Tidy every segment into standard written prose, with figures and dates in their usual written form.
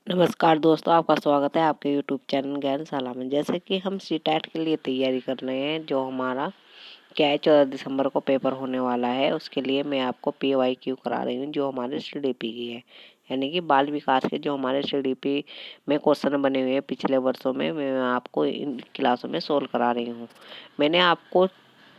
नमस्कार दोस्तों, आपका स्वागत है आपके यूट्यूब चैनल ज्ञानशाला में। जैसे कि हम सीटेट के लिए तैयारी कर रहे हैं, जो हमारा क्या है 14 दिसंबर को पेपर होने वाला है। उसके लिए मैं आपको PYQ करा रही हूँ, जो हमारे CDP की है, यानी कि बाल विकास के जो हमारे CDP में क्वेश्चन बने हुए हैं पिछले वर्षों में, मैं आपको इन क्लासों में सोल्व करा रही हूँ। मैंने आपको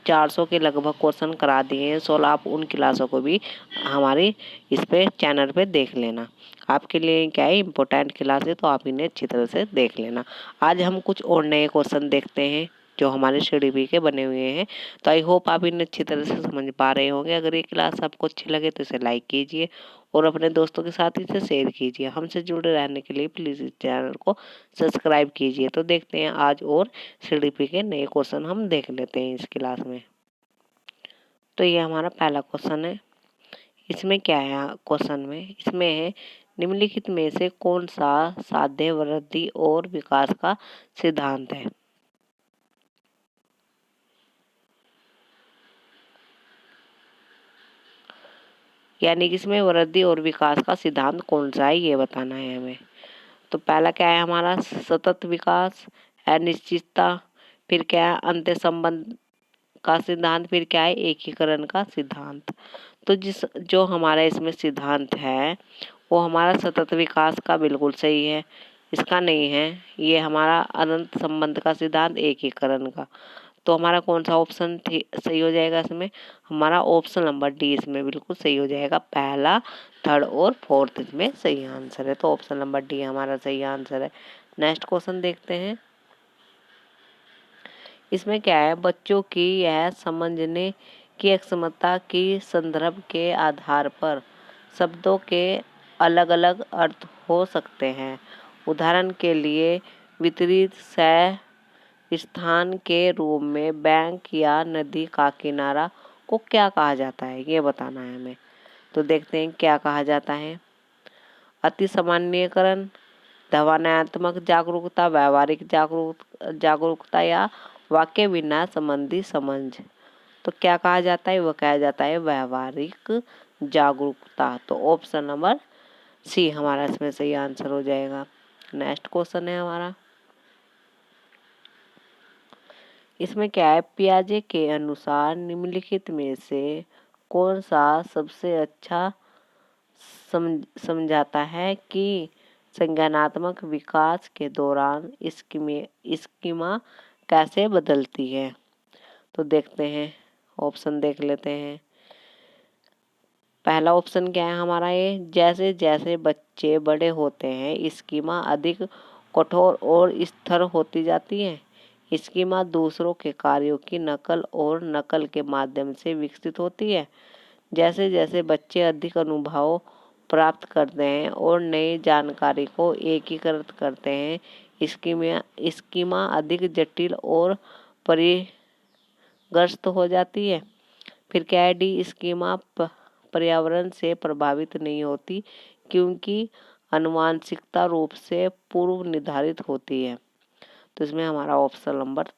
400 के लगभग क्वेश्चन करा दिए हैं सोल्व। आप उन क्लासों को भी हमारी इस पे चैनल पे देख लेना। आपके लिए क्या है इम्पोर्टेंट क्लास है, तो आप इन्हें अच्छी तरह से देख लेना। आज हम कुछ और नए क्वेश्चन देखते हैं जो हमारे CDP के बने हुए हैं। तो आई होप आप इन्हें अच्छी तरह से समझ पा रहे होंगे। अगर ये क्लास आपको अच्छी लगे तो इसे लाइक कीजिए और अपने दोस्तों के साथ इसे शेयर कीजिए। हमसे जुड़े रहने के लिए प्लीज़ इस चैनल को सब्सक्राइब कीजिए। तो देखते हैं आज और CDP के नए क्वेश्चन हम देख लेते हैं इस क्लास में। तो ये हमारा पहला क्वेश्चन है। इसमें क्या है क्वेश्चन में, इसमें है निम्नलिखित में से कौन सा साध्य वृद्धि और विकास का सिद्धांत है। यानी कि इसमें वृद्धि और विकास का सिद्धांत कौन सा है, ये बताना है हमें। तो पहला क्या है हमारा सतत विकास, अनिश्चितता, फिर क्या है अंत्य संबंध का सिद्धांत, फिर क्या है एकीकरण का सिद्धांत। तो जो हमारा इसमें सिद्धांत है वो हमारा सतत विकास का बिल्कुल सही है, इसका नहीं है। ये हमारा अनंत संबंध का सिद्धांत एकीकरण का। तो हमारा कौन सा ऑप्शन सही हो जाएगा इसमें, हमारा ऑप्शन नंबर डी इसमें बिल्कुल सही हो जाएगा। पहला, थर्ड और फोर्थ इसमें सही आंसर है। तो ऑप्शन नंबर डी हमारा सही आंसर है। नेक्स्ट क्वेश्चन देखते हैं। इसमें क्या है बच्चों की यह समझने की क्षमता की संदर्भ के आधार पर शब्दों के अलग अलग अर्थ हो सकते हैं। उदाहरण के लिए वितरित सह स्थान के रूप में बैंक या नदी का किनारा को क्या कहा जाता है, ये बताना है हमें। तो देखते हैं क्या कहा जाता है। अति सामान्यकरण, भावनात्मक जागरूकता, व्यावहारिक जागरूकता या वाक्य विन्यास संबंधी समझ। तो क्या कहा जाता है, वो कहा जाता है व्यावहारिक जागरूकता। तो ऑप्शन नंबर सी हमारा इसमें सही आंसर हो जाएगा। नेक्स्ट क्वेश्चन है हमारा। इसमें क्या है पियाजे के अनुसार निम्नलिखित में से कौन सा सबसे अच्छा समझाता है कि संज्ञानात्मक विकास के दौरान स्कीमा कैसे बदलती है। तो देखते हैं, ऑप्शन देख लेते हैं। पहला ऑप्शन क्या है हमारा, ये जैसे जैसे बच्चे बड़े होते हैं स्कीमा अधिक कठोर और स्थिर होती जाती है। स्कीमा दूसरों के कार्यों की नकल और नकल के माध्यम से विकसित होती है। जैसे जैसे बच्चे अधिक अनुभव प्राप्त करते हैं और नई जानकारी को एकीकृत करते हैं स्कीमा अधिक जटिल और परिग्रस्त हो जाती है। फिर क्या है डी स्कीमा पर्यावरण से प्रभावित नहीं होती क्योंकि आनुवांशिकता रूप से पूर्व निर्धारित होती है। तो इसमें हमारा ऑप्शन नंबर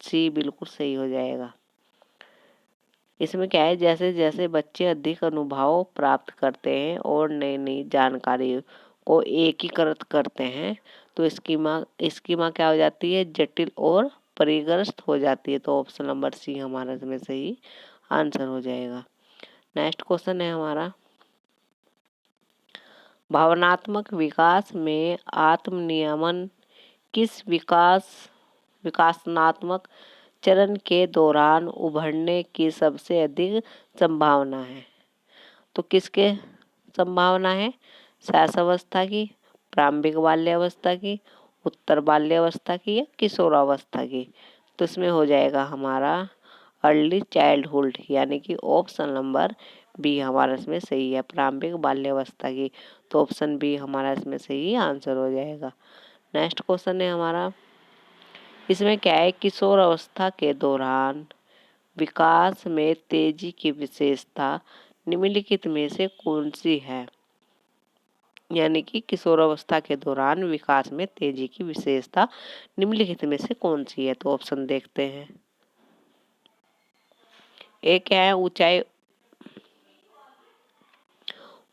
सी बिल्कुल सही हो जाएगा। इसमें क्या है जैसे जैसे बच्चे अधिक अनुभव प्राप्त करते हैं और नई नई जानकारी को एकीकृत करते हैं तो स्कीमा स्कीमा क्या हो जाती है जटिल और परिग्रस्त हो जाती है। तो ऑप्शन नंबर सी हमारा इसमें सही आंसर हो जाएगा। नेक्स्ट क्वेश्चन है हमारा भावनात्मक विकास में आत्म नियमन किस विकासनात्मक चरण के दौरान उभरने की सबसे अधिक संभावना है। तो किसके संभावना है, शैशवावस्था की, प्रारंभिक बाल्यावस्था की, उत्तर बाल्यावस्था की या किशोरावस्था की। तो इसमें हो जाएगा हमारा अर्ली चाइल्डहुड, यानी कि ऑप्शन नंबर बी हमारा इसमें सही है, प्रारंभिक बाल्यावस्था की। तो ऑप्शन बी हमारा इसमें सही आंसर हो जाएगा। नेक्स्ट क्वेश्चन है हमारा। इसमें क्या है किशोर अवस्था के दौरान विकास में तेजी की विशेषता निम्नलिखित में से कौन सी है। यानी कि किशोर अवस्था के दौरान विकास में तेजी की विशेषता निम्नलिखित में से कौन सी है। तो ऑप्शन देखते हैं। एक क्या है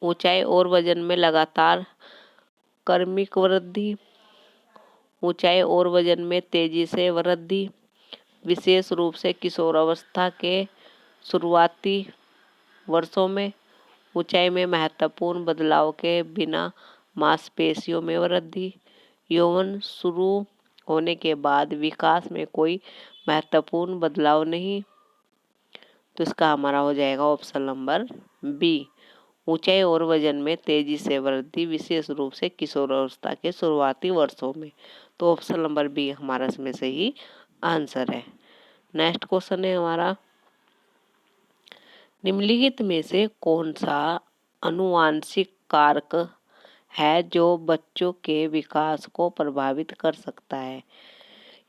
ऊंचाई और वजन में लगातार क्रमिक वृद्धि, ऊंचाई और वजन में तेजी से वृद्धि, विशेष रूप से किशोरावस्था के शुरुआती वर्षों में, ऊंचाई में महत्वपूर्ण बदलाव के बिना मांसपेशियों में वृद्धि, यौवन शुरू होने के बाद विकास में कोई महत्वपूर्ण बदलाव नहीं। तो इसका हमारा हो जाएगा ऑप्शन नंबर बी, ऊंचाई और वजन में तेजी से वृद्धि, विशेष रूप से किशोरावस्था के शुरुआती वर्षों में। तो ऑप्शन नंबर बी हमारा इसमें सही आंसर है। नेक्स्ट क्वेश्चन है हमारा, निम्नलिखित में से कौन सा आनुवांशिक कारक है जो बच्चों के विकास को प्रभावित कर सकता है?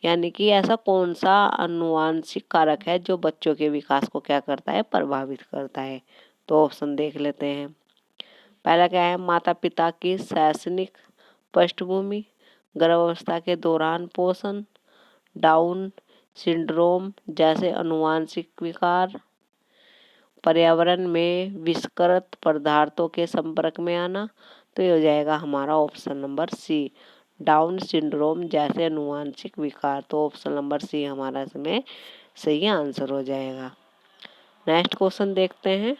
यानी कि ऐसा कौन सा आनुवांशिक कारक है जो बच्चों के विकास को क्या करता है, प्रभावित करता है? तो ऑप्शन देख लेते हैं। पहला क्या है, माता पिता की शैक्षणिक पृष्ठभूमि, गर्भावस्था के दौरान पोषण, डाउन सिंड्रोम जैसे आनुवांशिक विकार, पर्यावरण में विषकृत पदार्थों के संपर्क में आना। तो ये हो जाएगा हमारा option number C, down syndrome जैसे आनुवांशिक विकार। तो ऑप्शन नंबर सी हमारा इसमें सही आंसर हो जाएगा। नेक्स्ट क्वेश्चन देखते हैं।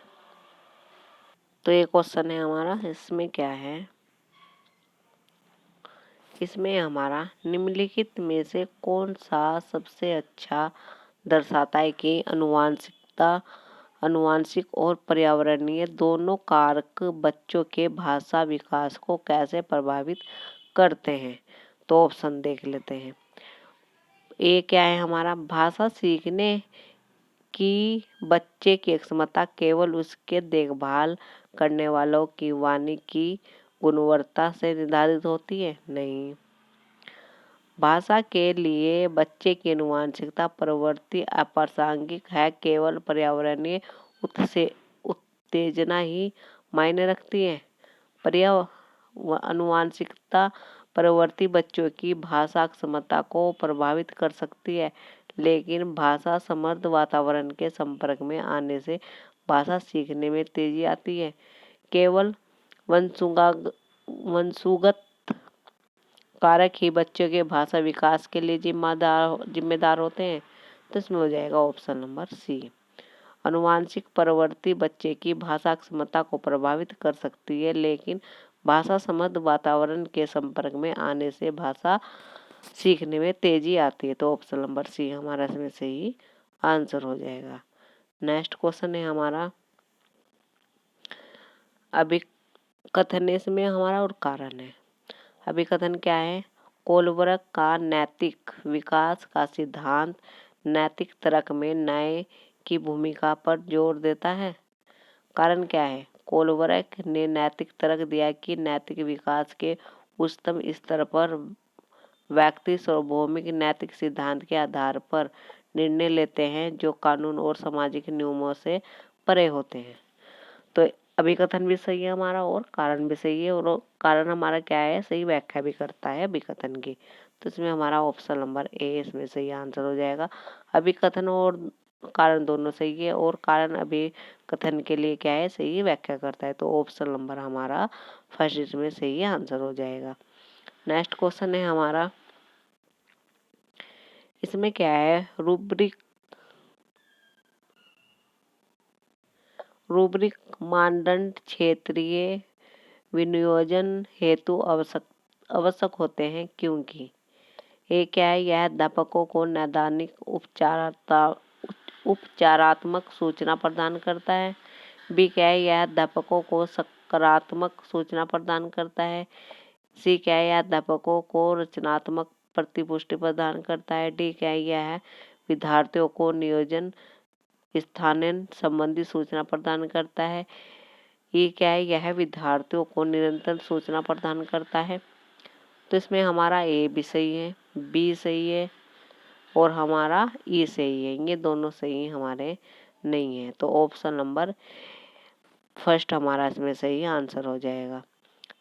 तो ये क्वेश्चन है हमारा, इसमें क्या है, इसमें हमारा निम्नलिखित में से कौन सा सबसे अच्छा दर्शाता है कि आनुवांशिक और पर्यावरणीय दोनों कारक बच्चों के भाषा विकास को कैसे प्रभावित करते हैं? तो ऑप्शन देख लेते हैं। ए क्या है हमारा, भाषा सीखने की बच्चे की क्षमता केवल उसके देखभाल करने वालों की वाणी की गुणवत्ता से निर्धारित होती है? नहीं। भाषा के लिए बच्चे की आनुवांशिकता प्रवृत्ति अप्रासंगिक है, केवल पर्यावरणीय उत्तेजना ही मायने रखती है। आनुवांशिकता प्रवृत्ति बच्चों की भाषा क्षमता को प्रभावित कर सकती है, लेकिन भाषा समृद्ध वातावरण के संपर्क में आने से भाषा सीखने में तेजी आती है। केवल वंशुगत कारक ही बच्चों के भाषा विकास के लिए जिम्मेदार होते हैं। तो इसमें हो जाएगा ऑप्शन नंबर सी, आनुवांशिक प्रवृत्ति बच्चे की भाषा क्षमता को प्रभावित कर सकती है, लेकिन भाषा समृद्ध वातावरण के संपर्क में आने से भाषा सीखने में तेजी आती है। तो ऑप्शन नंबर सी हमारा इसमें सही आंसर हो जाएगा। नेक्स्ट क्वेश्चन है हमारा, अभिकथन इसमें हमारा और कारण है। अभिकथन क्या है, कोलबर्ग का नैतिक विकास का सिद्धांत नैतिक तर्क में न्याय की भूमिका पर जोर देता है। कारण क्या है, कोलबर्ग ने नैतिक तर्क दिया कि नैतिक विकास के उच्चतम स्तर पर व्यक्ति सार्वभौमिक नैतिक सिद्धांत के आधार पर निर्णय लेते हैं जो कानून और सामाजिक नियमों से परे होते हैं। तो अभिकथन भी सही है हमारा और कारण भी सही है, और कारण हमारा क्या है, सही व्याख्या भी करता है अभिकथन की। तो इसमें हमारा ऑप्शन नंबर ए इसमें सही आंसर हो जाएगा। अभिकथन और कारण दोनों सही है, और कारण अभिकथन के लिए क्या है, सही व्याख्या करता है। तो ऑप्शन नंबर हमारा फर्स्ट इसमें सही आंसर हो जाएगा। नेक्स्ट क्वेश्चन है हमारा, इसमें क्या है, रूब्रिक मानदंड क्षेत्रीय विनियोजन हेतु आवश्यक होते हैं क्योंकि ये क्या है, यह अध्यापकों को नैदानिक उपचारात्मक सूचना प्रदान करता है। बी क्या है, यह अध्यापकों को सकारात्मक सूचना प्रदान करता है। सी क्या है, यह अध्यापकों को रचनात्मक प्रतिपुष्टि प्रदान करता है। डी क्या है, यह विद्यार्थियों को नियोजन स्थानांतरण संबंधी सूचना प्रदान करता है। ये क्या है, यह विद्यार्थियों को निरंतर सूचना प्रदान करता है। तो इसमें हमारा ए भी सही है, बी सही है, और हमारा ई सही है। ये दोनों सही हमारे नहीं है। तो ऑप्शन नंबर फर्स्ट हमारा इसमें सही आंसर हो जाएगा।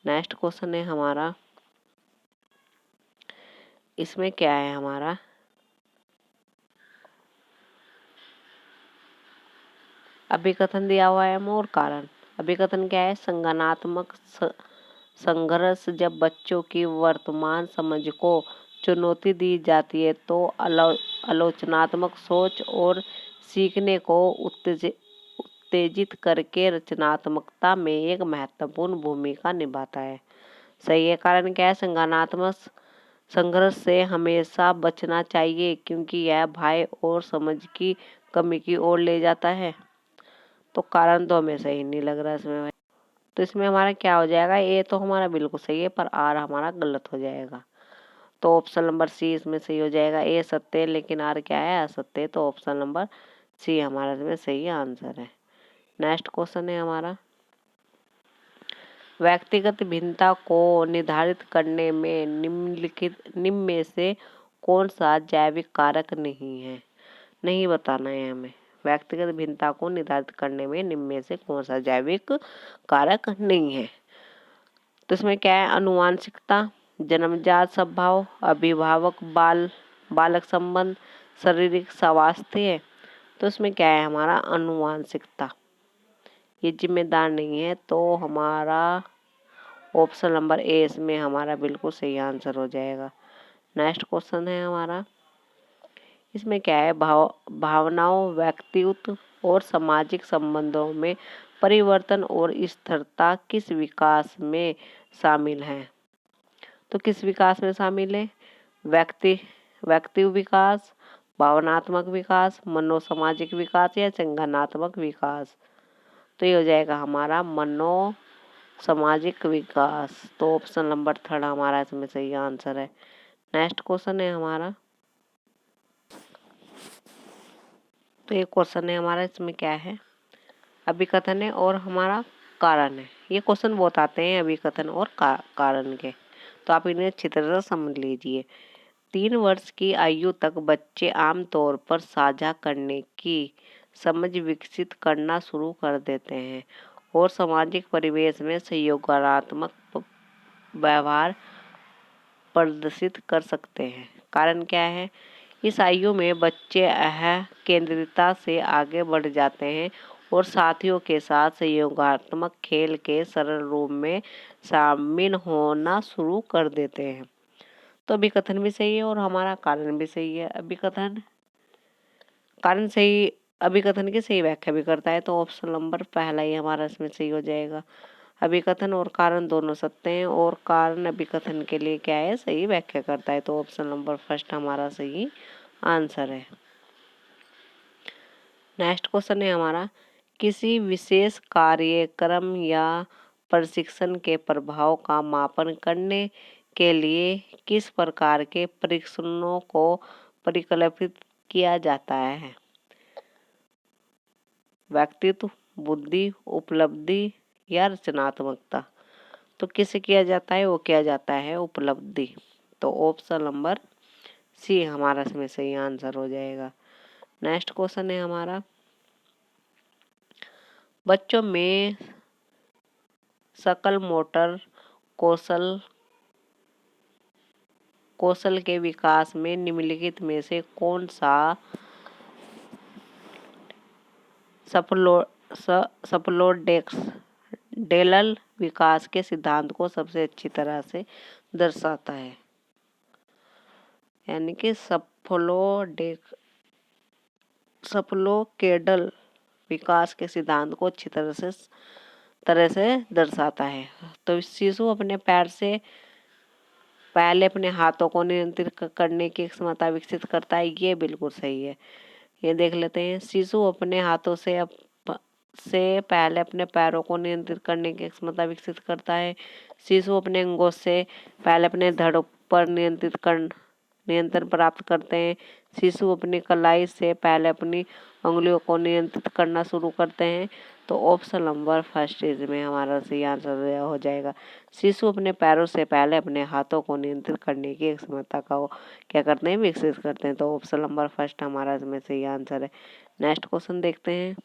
नेक्स्ट क्वेश्चन है हमारा, इसमें क्या है हमारा, अभिकथन दिया हुआ है और कारण। अभिकथन क्या है, संज्ञानात्मक संघर्ष जब बच्चों की वर्तमान समझ को चुनौती दी जाती है तो आलोचनात्मक सोच और सीखने को उत्तेजित करके रचनात्मकता में एक महत्वपूर्ण भूमिका निभाता है। सही है। कारण क्या है? संघर्ष से हमेशा बचना चाहिए क्योंकि यह भय और समझ की कमी की ओर ले जाता है। तो कारण तो हमें सही नहीं लग रहा इसमें भाई। तो इसमें हमारा क्या हो जाएगा? ए तो हमारा बिल्कुल सही है पर आर हमारा गलत हो जाएगा। तो ऑप्शन नंबर सी इसमें सही हो जाएगा। ए सत्य है लेकिन आर क्या है? असत्य। तो ऑप्शन नंबर सी हमारा इसमें सही आंसर है। नेक्स्ट क्वेश्चन है हमारा, व्यक्तिगत भिन्नता को निर्धारित करने में निम्न में से कौन सा जैविक कारक नहीं है? नहीं बताना है हमें। व्यक्तिगत भिन्नता को निर्धारित करने में निम्न में से कौन सा जैविक कारक नहीं है? तो इसमें क्या है? आनुवांशिकता, जन्मजात स्वभाव, अभिभावक बालक संबंध, शारीरिक स्वास्थ्य है। तो इसमें क्या है? हमारा आनुवांशिकता, ये जिम्मेदार नहीं है। तो हमारा ऑप्शन नंबर ए इसमें हमारा बिल्कुल सही आंसर हो जाएगा। नेक्स्ट क्वेश्चन है हमारा, इसमें क्या है? भावनाओं, व्यक्तित्व और सामाजिक संबंधों में परिवर्तन और स्थिरता किस विकास में शामिल है? तो किस विकास में शामिल है? व्यक्ति विकास, भावनात्मक विकास, मनोसामाजिक विकास या संज्ञानात्मक विकास? तो ये हो जाएगा हमारा मनोसामाजिक विकास। तो ऑप्शन नंबर 3 हमारा इसमें सही आंसर है। नेक्स्ट क्वेश्चन है हमारा, तो ये क्वेश्चन है हमारा, इसमें क्या है? अभिकथन है और हमारा कारण है। ये क्वेश्चन बहुत आते हैं अभिकथन और कारण के, तो आप इन्हें अच्छी तरह से समझ लीजिए। 3 वर्ष की आयु तक बच्चे आमतौर पर साझा करने की समझ विकसित करना शुरू कर देते हैं और सामाजिक परिवेश में सहयोगात्मक व्यवहार प्रदर्शित कर सकते हैं। कारण क्या है? इस आयु में बच्चे केंद्रितता से आगे बढ़ जाते हैं और साथियों के साथ सहयोगात्मक खेल के सरल रूप में शामिल होना शुरू कर देते हैं। तो अभिकथन भी सही है और हमारा कारण भी सही है। अभिकथन की सही व्याख्या भी करता है। तो ऑप्शन नंबर पहला ही हमारा इसमें सही हो जाएगा। अभिकथन और कारण दोनों सत्य हैं और कारण अभिकथन के लिए क्या है? सही व्याख्या करता है। तो ऑप्शन नंबर फर्स्ट हमारा सही आंसर है। नेक्स्ट क्वेश्चन है हमारा, किसी विशेष कार्यक्रम या प्रशिक्षण के प्रभाव का मापन करने के लिए किस प्रकार के परीक्षणों को परिकल्पित किया जाता है? व्यक्तित्व, बुद्धि, उपलब्धि या रचनात्मकता? तो किसे किया जाता है? वो किया जाता है उपलब्धि। तो ऑप्शन नंबर सी हमारा इसमें सही आंसर हो जाएगा। नेक्स्ट क्वेश्चन है हमारा, बच्चों में सकल मोटर कौशल के विकास में निम्नलिखित में से कौन सा सप्लोडेल विकास के सिद्धांत को सबसे अच्छी तरह से दर्शाता है? यानी कि सप्लोकेडल विकास के सिद्धांत को अच्छी तरह से दर्शाता है। तो शिशु अपने पैर से पहले अपने हाथों को नियंत्रित करने की क्षमता विकसित करता है। ये बिल्कुल सही है। ये देख लेते हैं, शिशु अपने हाथों से पहले अपने पैरों को नियंत्रित करने की क्षमता विकसित करता है। शिशु अपने अंगों से पहले अपने धड़ पर नियंत्रण प्राप्त करते हैं। शिशु अपनी कलाई से पहले अपनी उंगलियों को नियंत्रित करना शुरू करते हैं। तो ऑप्शन नंबर फर्स्ट इसमें हमारा सही आंसर हो जाएगा। शिशु अपने पैरों से पहले अपने हाथों को नियंत्रित करने की क्षमता का क्या करते हैं? विकसित करते हैं। तो ऑप्शन नंबर फर्स्ट हमारा इसमें सही आंसर है। नेक्स्ट क्वेश्चन देखते हैं,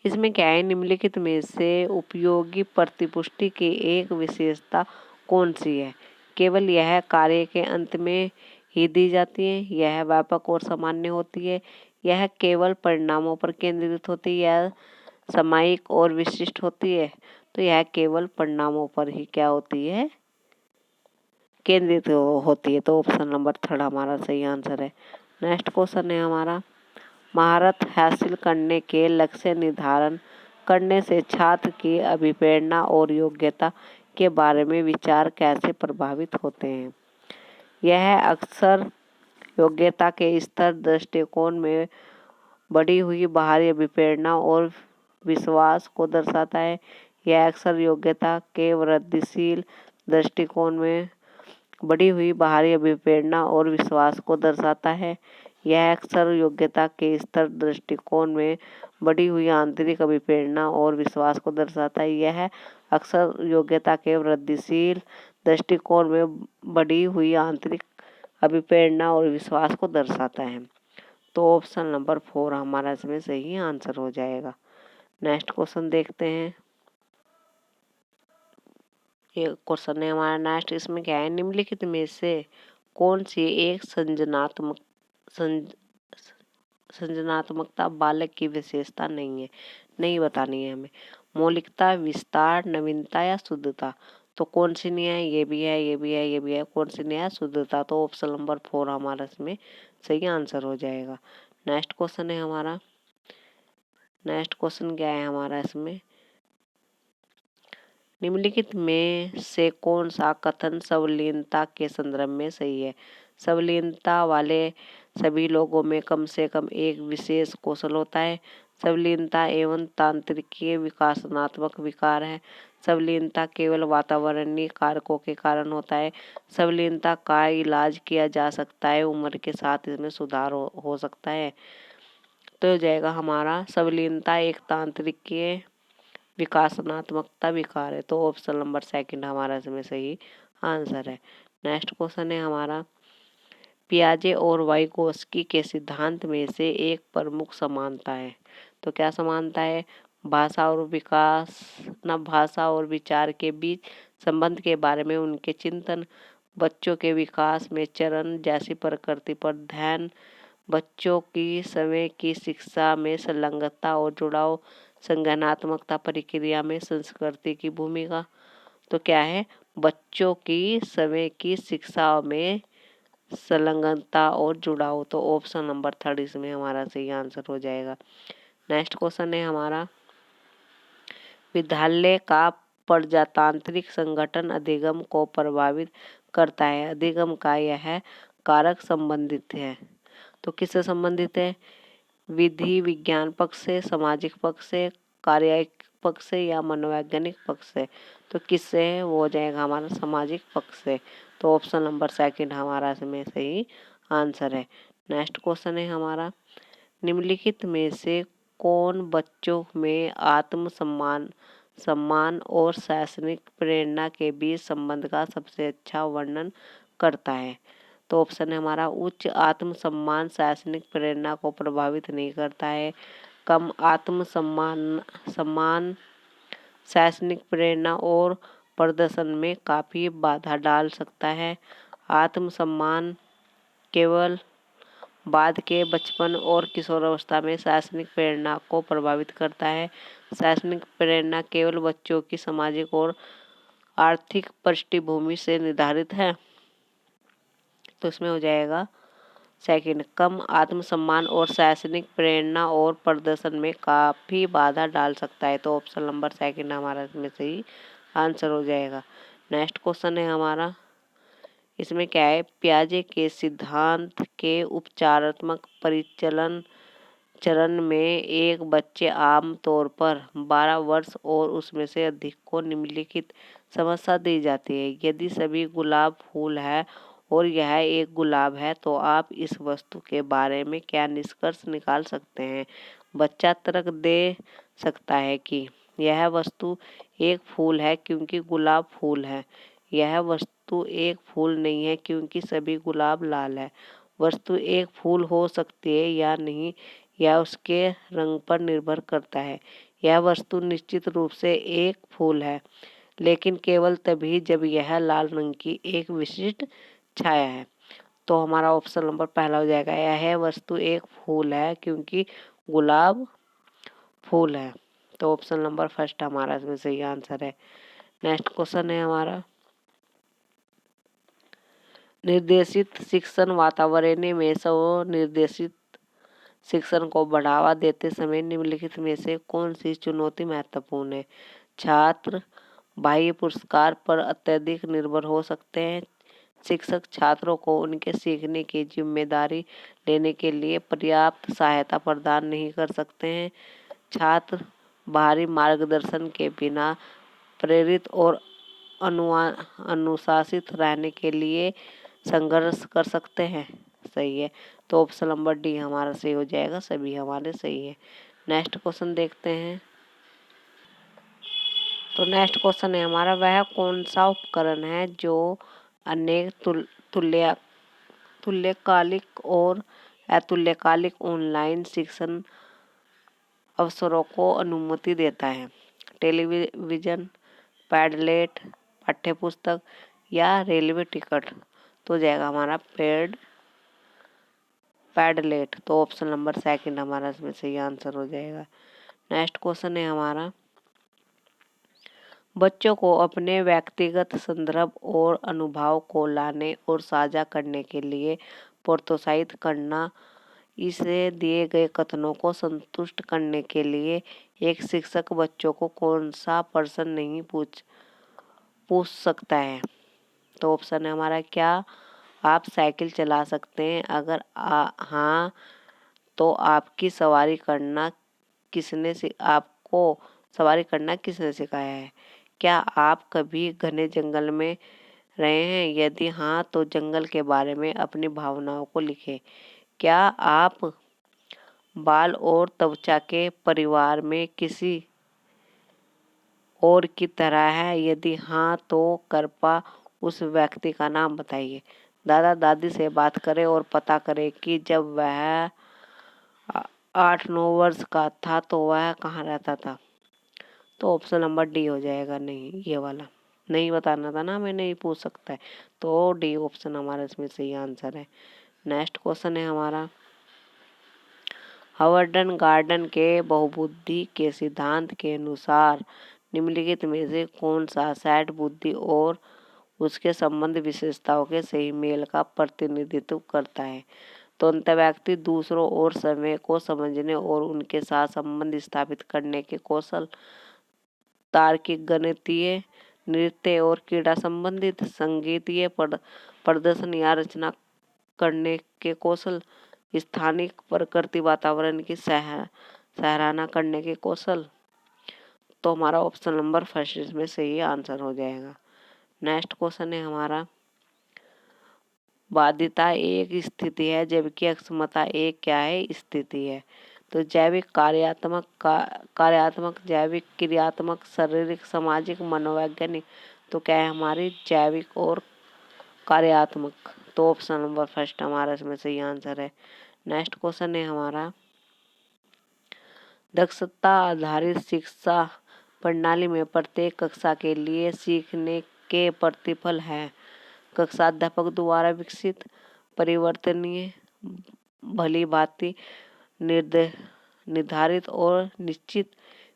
इसमें क्या है? निम्नलिखित में से उपयोगी प्रतिपुष्टि की एक विशेषता कौन सी है? केवल यह कार्य के अंत में ही दी जाती है, यह व्यापक और सामान्य होती है, यह केवल परिणामों पर केंद्रित होती है या सामयिक और विशिष्ट होती है? तो यह केवल परिणामों पर ही क्या होती है, केंद्रित होती है। तो ऑप्शन नंबर 3 हमारा सही आंसर है। नेक्स्ट क्वेश्चन है हमारा, महारत हासिल करने के लक्ष्य निर्धारण करने से छात्र की अभिप्रेरणा और योग्यता के बारे में विचार कैसे प्रभावित होते हैं। यह अक्सर योग्यता के स्तर, दृष्टिकोण में बढ़ी हुई बाहरी अभिप्रेरणा और विश्वास को दर्शाता है। यह अक्सर योग्यता के वृद्धिशील दृष्टिकोण में बढ़ी हुई बाहरी अभिप्रेरणा और विश्वास को दर्शाता है। यह अक्सर योग्यता के स्तर, दृष्टिकोण में बढ़ी हुई आंतरिक अभिप्रेरणा और विश्वास को दर्शाता है। यह अक्सर योग्यता के वृद्धिशील दृष्टिकोण में बढ़ी हुई आंतरिक अभिप्रेरणा और विश्वास को दर्शाता है। तो ऑप्शन नंबर 4 हमारा इसमें सही आंसर हो जाएगा। नेक्स्ट क्वेश्चन देखते हैं। ये क्वेश्चन है हमारा नेक्स्ट, इसमें क्या है, निम्नलिखित में से कौन सी एक संजनात्मकता बालक की विशेषता नहीं है, नहीं बतानी है हमें। मौलिकता, विस्तार, नवीनता या शुद्धता। तो कौन सी नहीं है, ये भी है, ये भी है, ये भी है, कौन सी नहीं है, शुद्धता। तो ऑप्शन नंबर 4 हमारा इसमें सही आंसर हो जाएगा। नेक्स्ट क्वेश्चन है हमारा, नेक्स्ट क्वेश्चन क्या है हमारा इसमें, निम्नलिखित में से कौन सा कथन संलीनता के संदर्भ में सही है। संलीनता वाले सभी लोगों में कम से कम एक विशेष कौशल होता है। संलीनता एवं तांत्रिकीय विकासात्मक विकार है। संलीनता केवल वातावरणीय कारकों के कारण होता है। संलीनता का इलाज किया जा सकता है, उम्र के साथ इसमें सुधार हो सकता है। तो हो जाएगा हमारा, संलीनता एक तांत्रिकीय विकासात्मकता विकार है। तो ऑप्शन नंबर 2 हमारा इसमें सही आंसर है। नेक्स्ट क्वेश्चन है हमारा, पियाजे और वाइगोत्स्की के सिद्धांत में से एक प्रमुख समानता है। तो क्या समानता है, भाषा और विकास न भाषा और विचार के बीच संबंध के बारे में उनके चिंतन, बच्चों के विकास में चरण जैसी प्रकृति पर ध्यान, बच्चों की समय की शिक्षा में संलग्नता और जुड़ाव, संज्ञानात्मकता प्रक्रिया में संस्कृति की भूमिका। तो क्या है, बच्चों की समय की शिक्षा में संलग्नता और जुड़ाव। तो ऑप्शन नंबर 3 इसमें हमारा सही आंसर हो जाएगा। नेक्स्ट क्वेश्चन है हमारा, विद्यालय का प्रजातांत्रिक संगठन अधिगम को प्रभावित करता है। अधिगम का यह कारक संबंधित है। तो किससे संबंधित है, विधि विज्ञान पक्ष से, सामाजिक पक्ष से, कार्यात्मक पक्ष से या मनोवैज्ञानिक पक्ष से। तो किससे है, वो हो जाएगा हमारा सामाजिक पक्ष से। तो ऑप्शन नंबर 2 हमारा इसमें सही आंसर है। नेक्स्ट क्वेश्चन है हमारा, निम्नलिखित में से कौन बच्चों में आत्म सम्मान और शैक्षणिक प्रेरणा के बीच संबंध का सबसे अच्छा वर्णन करता है। तो ऑप्शन है हमारा, उच्च आत्म सम्मान शैक्षणिक प्रेरणा को प्रभावित नहीं करता है। कम आत्म सम्मान शैक्षणिक प्रेरणा और प्रदर्शन में काफ़ी बाधा डाल सकता है। आत्म सम्मान केवल बाद के बचपन और किशोरावस्था में शैक्षणिक प्रेरणा को प्रभावित करता है। शैक्षणिक प्रेरणा केवल बच्चों की सामाजिक और आर्थिक पृष्ठभूमि से निर्धारित है। तो इसमें हो जाएगा 2, कम आत्मसम्मान और शैक्षणिक प्रेरणा और प्रदर्शन में काफ़ी बाधा डाल सकता है। तो ऑप्शन नंबर 2 हमारा इसमें सही आंसर हो जाएगा। नेक्स्ट क्वेश्चन है हमारा, इसमें क्या है, पियाजे के सिद्धांत के उपचारात्मक परिचलन चरण में एक बच्चे आम तौर पर 12 वर्ष और उसमें से अधिक को निम्नलिखित समस्या दी जाती है। यदि सभी गुलाब फूल है और यह एक गुलाब है तो आप इस वस्तु के बारे में क्या निष्कर्ष निकाल सकते हैं। बच्चा तर्क दे सकता है कि यह वस्तु एक फूल है क्योंकि गुलाब फूल है। यह वस्तु एक फूल नहीं है क्योंकि सभी गुलाब लाल है। वस्तु एक फूल हो सकती है या नहीं यह उसके रंग पर निर्भर करता है। यह वस्तु निश्चित रूप से एक फूल है, लेकिन केवल तभी जब यह लाल रंग की एक विशिष्ट छाया है। तो हमारा ऑप्शन नंबर 1 हो जाएगा, यह वस्तु एक फूल है क्योंकि गुलाब फूल है। तो ऑप्शन नंबर फर्स्ट हमारा इसमें सही आंसर है। नेक्स्ट क्वेश्चन है हमारा, निर्देशित शिक्षण वातावरण में स्वनिर्देशित शिक्षण को बढ़ावा देते समय निम्नलिखित में से कौन सी चुनौती महत्वपूर्ण है? छात्र बाह्य पुरस्कार पर अत्यधिक निर्भर हो सकते हैं। शिक्षक छात्रों को उनके सीखने की जिम्मेदारी लेने के लिए पर्याप्त सहायता प्रदान नहीं कर सकते हैं। छात्र बाहरी मार्गदर्शन के बिना प्रेरित और अनुशासित रहने के लिए संघर्ष कर सकते हैं। सही है, तो ऑप्शन नंबर डी हमारा सही हो जाएगा, सभी हमारे सही है। नेक्स्ट क्वेश्चन देखते हैं। तो नेक्स्ट क्वेश्चन है हमारा, वह कौन सा उपकरण है जो अनेक तुल्यकालिक और अतुल्यकालिक ऑनलाइन शिक्षण अवसरों को अनुमति देता है? टेलीविजन, पैडलेट, पाठ्यपुस्तक या रेलवे टिकट? तो जाएगा हमारा पैडलेट। तो ऑप्शन नंबर सेकंड हमारा इसमें सही आंसर हो जाएगा। नेक्स्ट क्वेश्चन है हमारा, बच्चों को अपने व्यक्तिगत संदर्भ और अनुभव को लाने और साझा करने के लिए प्रोत्साहित करना। इसे दिए गए कथनों को संतुष्ट करने के लिए एक शिक्षक बच्चों को कौन सा प्रश्न नहीं पूछ सकता है? तो ऑप्शन है हमारा, क्या आप साइकिल चला सकते हैं? अगर हाँ, तो आपको सवारी करना किसने सिखाया है? क्या आप कभी घने जंगल में रहे हैं? यदि हाँ, तो जंगल के बारे में अपनी भावनाओं को लिखें। क्या आप बाल और त्वचा के परिवार में किसी और की तरह है? यदि हाँ, तो कृपया उस व्यक्ति का नाम बताइए। दादा दादी से बात करें और पता करें कि जब वह 8-9 वर्ष का था तो वह कहाँ रहता था? तो ऑप्शन नंबर डी हो जाएगा। नहीं, ये वाला नहीं बताना था ना, मैं नहीं पूछ सकता है, तो डी ऑप्शन हमारा इसमें सही आंसर है। नेक्स्ट क्वेश्चन है हमारा, हावर्ड गार्डन के बहुबुद्धि के सिद्धांत के अनुसार निम्नलिखित में से कौन सा सेट बुद्धि और उसके संबंध विशेषताओं के सही मेल का प्रतिनिधित्व करता है? तो अंतर्व्यक्ति दूसरों और समय को समझने और उनके साथ संबंध स्थापित करने के कौशल, तार्किक, गणितीय, नृत्य और क्रीड़ा संबंधित, संगीतीय प्रदर्शन या रचना करने के कौशल, स्थानिक प्रकृति वातावरण की सराहना करने के कौशल। तो हमारा ऑप्शन नंबर फर्स्ट इसमें सही आंसर हो जाएगा। नेक्स्ट क्वेश्चन है हमारा, बाध्यता एक स्थिति है जबकि अक्षमता एक क्या है? स्थिति है। तो जैविक, कार्यात्मक, जैविक, क्रियात्मक, शारीरिक, सामाजिक, मनोवैज्ञानिक। तो क्या है हमारी जैविक और कार्यात्मक। तो ऑप्शन नंबर फर्स्ट हमारा इसमें सही आंसर है। नेक्स्ट क्वेश्चन है हमारा, दक्षता आधारित शिक्षा प्रणाली में प्रत्येक कक्षा के लिए सीखने के प्रतिफल है कक्षा अध्यापक द्वारा विकसित, परिवर्तनीय, भली भांति निर्धारित और निश्चित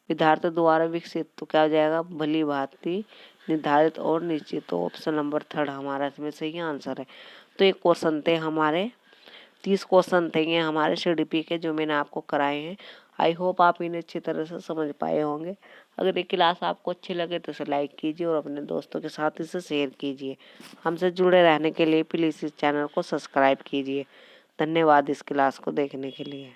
विद्यार्थी द्वारा विकसित। तो क्या हो जाएगा? भली भांति निर्धारित और निश्चित। तो ऑप्शन नंबर थर्ड हमारा इसमें सही आंसर है। तो ये क्वेश्चन थे हमारे 30 क्वेश्चन थे ये हमारे CDP के, जो मैंने आपको कराए हैं। आई होप आप इन्हें अच्छी तरह से समझ पाए होंगे। अगर ये क्लास आपको अच्छी लगे तो इसे लाइक कीजिए और अपने दोस्तों के साथ इसे शेयर कीजिए। हमसे जुड़े रहने के लिए प्लीज़ इस चैनल को सब्सक्राइब कीजिए। धन्यवाद इस क्लास को देखने के लिए।